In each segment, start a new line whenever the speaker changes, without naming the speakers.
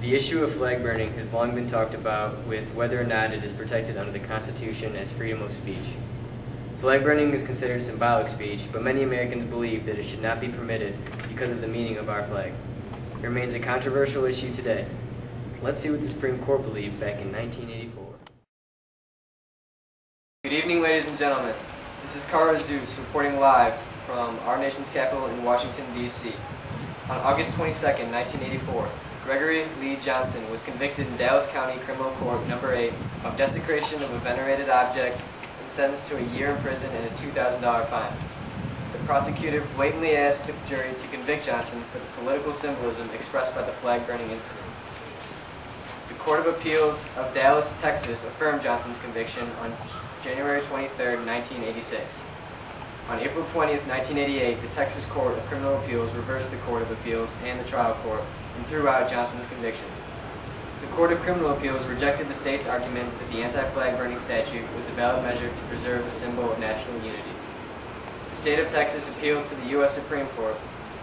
The issue of flag burning has long been talked about with whether or not it is protected under the Constitution as freedom of speech. Flag burning is considered symbolic speech, but many Americans believe that it should not be permitted because of the meaning of our flag. It remains a controversial issue today. Let's see what the Supreme Court believed back in 1984. Good evening, ladies and gentlemen. This is Cara Zeus reporting live from our nation's capital in Washington, D.C. On August 22, 1984, Gregory Lee Johnson was convicted in Dallas County Criminal Court No. 8 of desecration of a venerated object and sentenced to a year in prison and a $2,000 fine. The prosecutor blatantly asked the jury to convict Johnson for the political symbolism expressed by the flag burning incident. The Court of Appeals of Dallas, Texas affirmed Johnson's conviction on January 23, 1986. On April 20, 1988, the Texas Court of Criminal Appeals reversed the Court of Appeals and the trial court and threw out Johnson's conviction. The Court of Criminal Appeals rejected the state's argument that the anti-flag burning statute was a valid measure to preserve the symbol of national unity. The state of Texas appealed to the U.S. Supreme Court.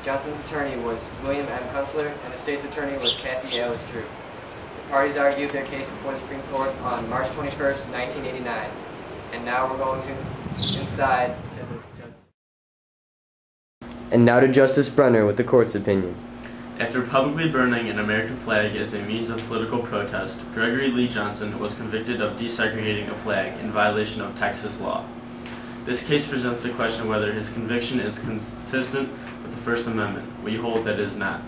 Johnson's attorney was William M. Kunstler, and the state's attorney was Kathy Alice Drew. The parties argued their case before the Supreme Court on March 21, 1989. And now we're going to inside to the judges. And now to Justice Brenner with the court's opinion.
After publicly burning an American flag as a means of political protest, Gregory Lee Johnson was convicted of desegregating a flag in violation of Texas law. This case presents the question whether his conviction is consistent with the First Amendment. We hold that it is not.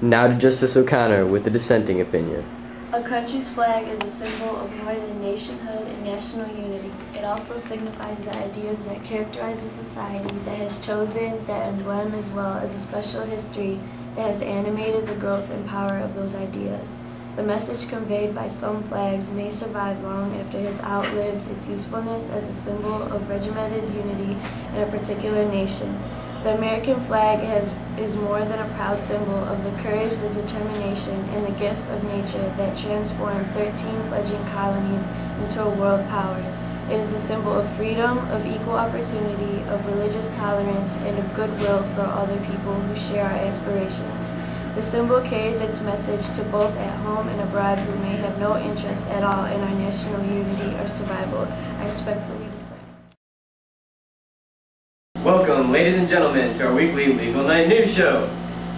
Now to Justice O'Connor with the dissenting opinion.
A country's flag is a symbol of more than nationhood and national unity. It also signifies the ideas that characterize a society that has chosen that emblem, as well as a special history that has animated the growth and power of those ideas. The message conveyed by some flags may survive long after it has outlived its usefulness as a symbol of regimented unity in a particular nation. The American flag is more than a proud symbol of the courage, the determination, and the gifts of nature that transformed 13 fledgling colonies into a world power. It is a symbol of freedom, of equal opportunity, of religious tolerance, and of goodwill for all the people who share our aspirations. The symbol carries its message to both at home and abroad who may have no interest at all in our national unity or survival. I respectfully dissent.
Welcome, ladies and gentlemen, to our weekly Legal Night News Show.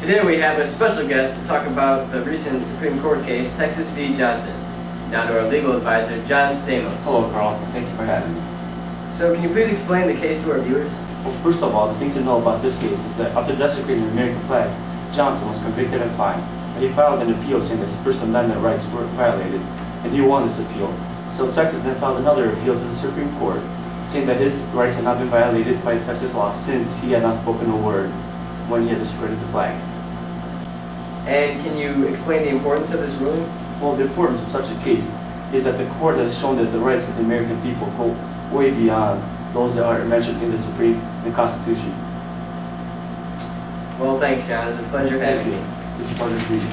Today we have a special guest to talk about the recent Supreme Court case, Texas v. Johnson. Now to our legal advisor, John Stamos.
Hello, Carl. Thank you for having me.
So, can you please explain the case to our viewers?
Well, first of all, the thing to know about this case is that after desecrating the American flag, Johnson was convicted and fined. And he filed an appeal saying that his First Amendment rights were violated, and he won this appeal. So Texas then filed another appeal to the Supreme Court, saying that his rights had not been violated by Texas law since he had not spoken a word when he had desecrated the flag.
And can you explain the importance of this ruling?
Well, the importance of such a case is that the court has shown that the rights of the American people go way beyond those that are mentioned in the Constitution.
Well, thanks, John. It's a pleasure having you.
It's a pleasure to meet you.